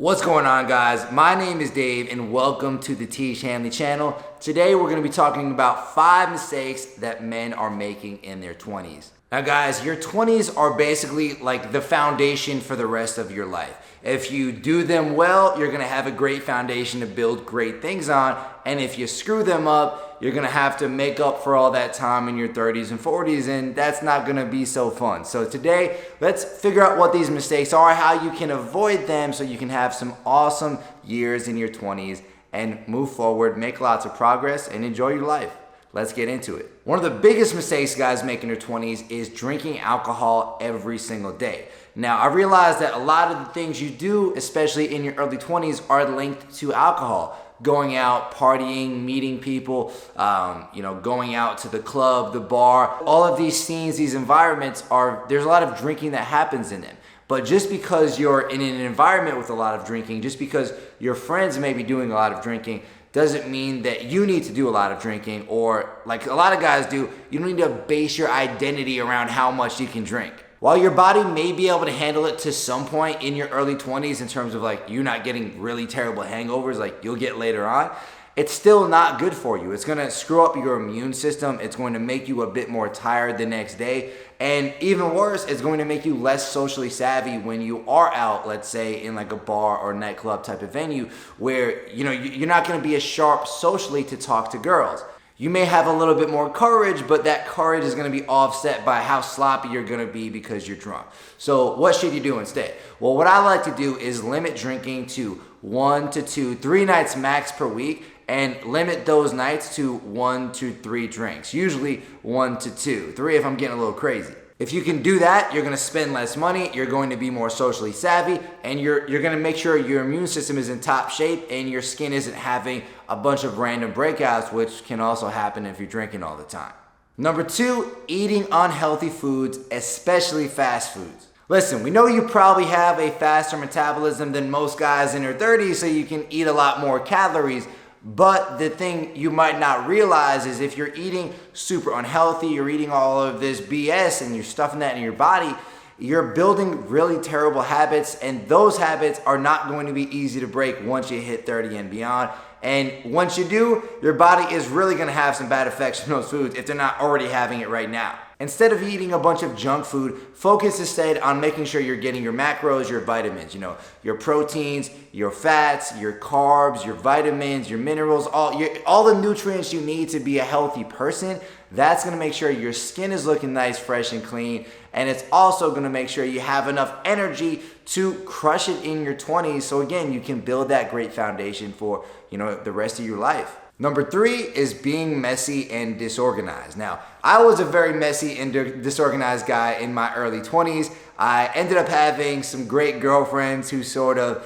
What's going on, guys? My name is Dave and welcome to the T. Shanley channel. Today we're going to be talking about 5 mistakes that men are making in their 20s. Now guys, your 20s are basically like the foundation for the rest of your life. If you do them well, you're going to have a great foundation to build great things on, and if you screw them up, you're going to have to make up for all that time in your 30s and 40s, and that's not going to be so fun. So today, let's figure out what these mistakes are, how you can avoid them so you can have some awesome years in your 20s and move forward, make lots of progress, and enjoy your life. Let's get into it. One of the biggest mistakes guys make in their 20s is drinking alcohol every single day. Now, I realize that a lot of the things you do, especially in your early 20s, are linked to alcohol. Going out, partying, meeting people, going out to the club, the bar. All of these scenes, these environments there's a lot of drinking that happens in them. But just because you're in an environment with a lot of drinking, just because your friends may be doing a lot of drinking, doesn't mean that you need to do a lot of drinking, or like a lot of guys do, you don't need to base your identity around how much you can drink. While your body may be able to handle it to some point in your early 20s in terms of like you not getting really terrible hangovers like you'll get later on, it's still not good for you. It's gonna screw up your immune system. It's going to make you a bit more tired the next day. And even worse, it's going to make you less socially savvy when you are out, let's say in like a bar or nightclub type of venue where you're not gonna be as sharp socially to talk to girls. You may have a little bit more courage, but that courage is going to be offset by how sloppy you're going to be because you're drunk. So what should you do instead? Well, what I like to do is limit drinking to 1 to 2, 3 nights max per week, and limit those nights to 1 to 3 drinks. Usually 1 to 2, 3 if I'm getting a little crazy. If you can do that, you're going to spend less money, you're going to be more socially savvy, and you're going to make sure your immune system is in top shape and your skin isn't having a bunch of random breakouts, which can also happen if you're drinking all the time. Number 2, eating unhealthy foods, especially fast foods. Listen, we know you probably have a faster metabolism than most guys in their 30s, so you can eat a lot more calories. But the thing you might not realize is if you're eating super unhealthy, you're eating all of this BS and you're stuffing that in your body, you're building really terrible habits, and those habits are not going to be easy to break once you hit 30 and beyond. And once you do, your body is really going to have some bad effects from those foods if they're not already having it right now. Instead of eating a bunch of junk food, focus instead on making sure you're getting your macros, your vitamins, your proteins, your fats, your carbs, your vitamins, your minerals, all the nutrients you need to be a healthy person. That's going to make sure your skin is looking nice, fresh, and clean. And it's also going to make sure you have enough energy to crush it in your 20s. So again, you can build that great foundation for, the rest of your life. Number 3 is being messy and disorganized. Now, I was a very messy and disorganized guy in my early 20s. I ended up having some great girlfriends who sort of,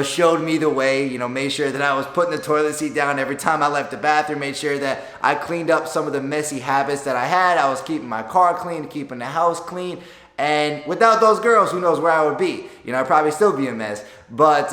showed me the way, made sure that I was putting the toilet seat down every time I left the bathroom, made sure that I cleaned up some of the messy habits that I had. I was keeping my car clean, keeping the house clean. And without those girls, who knows where I would be? I'd probably still be a mess. But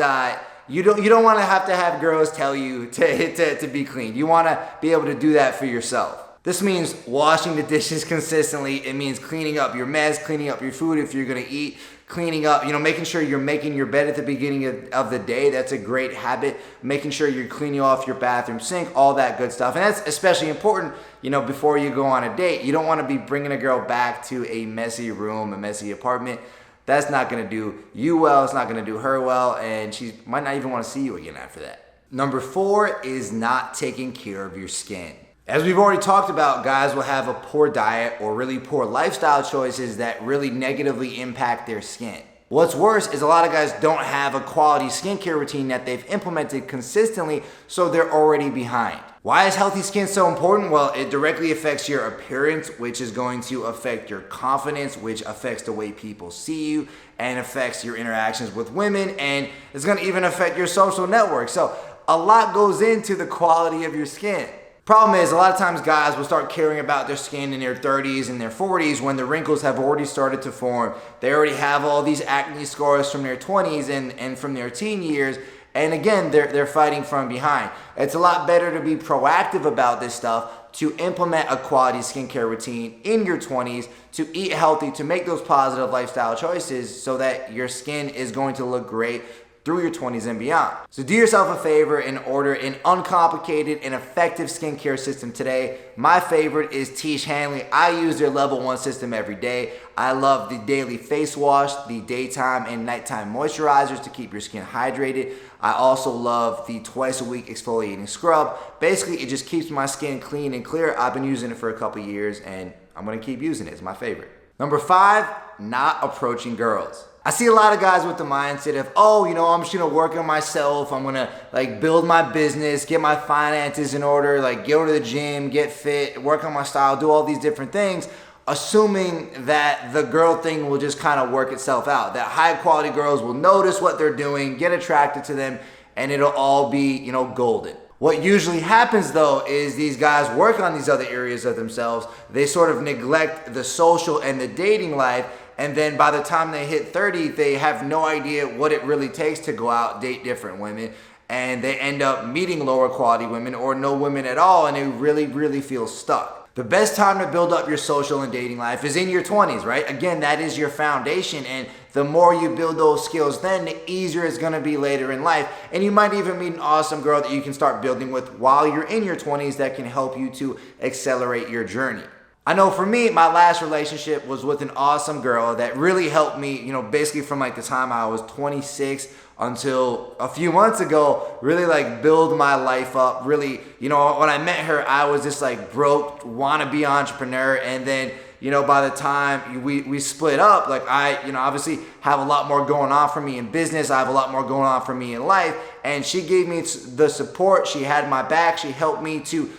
you don't want to have girls tell you to be clean. You want to be able to do that for yourself. This means washing the dishes consistently. It means cleaning up your mess, cleaning up your food if you're going to eat, cleaning up, making sure you're making your bed at the beginning of the day. That's a great habit. Making sure you're cleaning off your bathroom sink, all that good stuff. And that's especially important, before you go on a date. You don't want to be bringing a girl back to a messy room, a messy apartment. That's not going to do you well. It's not going to do her well. And she might not even want to see you again after that. Number 4 is not taking care of your skin. As we've already talked about, guys will have a poor diet or really poor lifestyle choices that really negatively impact their skin. What's worse is a lot of guys don't have a quality skincare routine that they've implemented consistently, so they're already behind. Why is healthy skin so important? Well, it directly affects your appearance, which is going to affect your confidence, which affects the way people see you, and affects your interactions with women, and it's going to even affect your social network. So a lot goes into the quality of your skin. Problem is, a lot of times guys will start caring about their skin in their 30s and their 40s when the wrinkles have already started to form. They already have all these acne scars from their 20s and from their teen years. And again, they're fighting from behind. It's a lot better to be proactive about this stuff, to implement a quality skincare routine in your 20s, to eat healthy, to make those positive lifestyle choices so that your skin is going to look great through your 20s and beyond. So do yourself a favor and order an uncomplicated and effective skincare system today. My favorite is Tiege Hanley. I use their level 1 system every day. I love the daily face wash, the daytime and nighttime moisturizers to keep your skin hydrated. I also love the twice a week exfoliating scrub. Basically, it just keeps my skin clean and clear. I've been using it for a couple years and I'm gonna keep using it. It's my favorite. Number 5, not approaching girls. I see a lot of guys with the mindset of, oh, you know, I'm just gonna work on myself. I'm gonna like build my business, get my finances in order, like go to the gym, get fit, work on my style, do all these different things, assuming that the girl thing will just kind of work itself out. That high quality girls will notice what they're doing, get attracted to them, and it'll all be, you know, golden. What usually happens though is these guys work on these other areas of themselves. They sort of neglect the social and the dating life, and then by the time they hit 30, they have no idea what it really takes to go out, date different women, and they end up meeting lower quality women or no women at all, and they really feel stuck. The best time to build up your social and dating life is in your 20s, right? Again, that is your foundation, and the more you build those skills then, the easier it's gonna be later in life. And you might even meet an awesome girl that you can start building with while you're in your 20s that can help you to accelerate your journey. I know for me, my last relationship was with an awesome girl that really helped me, you know, basically from like the time I was 26 until a few months ago, really like build my life up. Really, you know, when I met her, I was just like broke, wannabe entrepreneur. And then, you know, by the time we split up, like I, you know, obviously have a lot more going on for me in business. I have a lot more going on for me in life. And she gave me the support. She had my back. She helped me to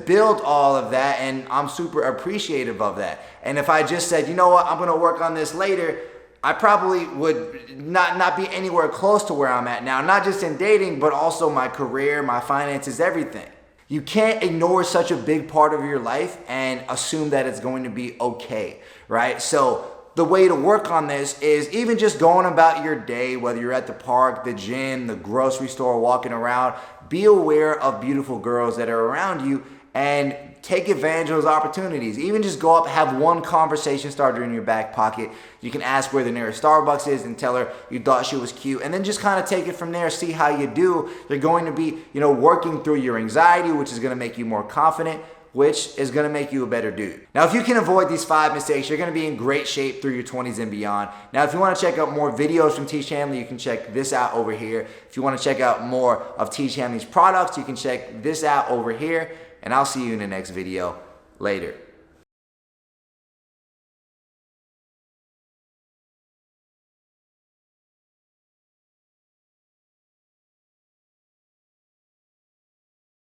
build all of that, and I'm super appreciative of that. And if I just said, you know what, I'm gonna work on this later, I probably would not be anywhere close to where I'm at now, not just in dating, but also my career, my finances, everything. You can't ignore such a big part of your life and assume that it's going to be okay, right? So the way to work on this is even just going about your day, whether you're at the park, the gym, the grocery store, walking around, be aware of beautiful girls that are around you and take advantage of those opportunities. Even just go up, have one conversation starter in your back pocket. You can ask where the nearest Starbucks is and tell her you thought she was cute, and then just kind of take it from there, see how you do. You're going to be, you know, working through your anxiety, which is gonna make you more confident, which is gonna make you a better dude. Now, if you can avoid these 5 mistakes, you're gonna be in great shape through your 20s and beyond. Now, if you wanna check out more videos from Tiege Hanley, you can check this out over here. If you wanna check out more of Tiege Hanley's products, you can check this out over here, and I'll see you in the next video. Later.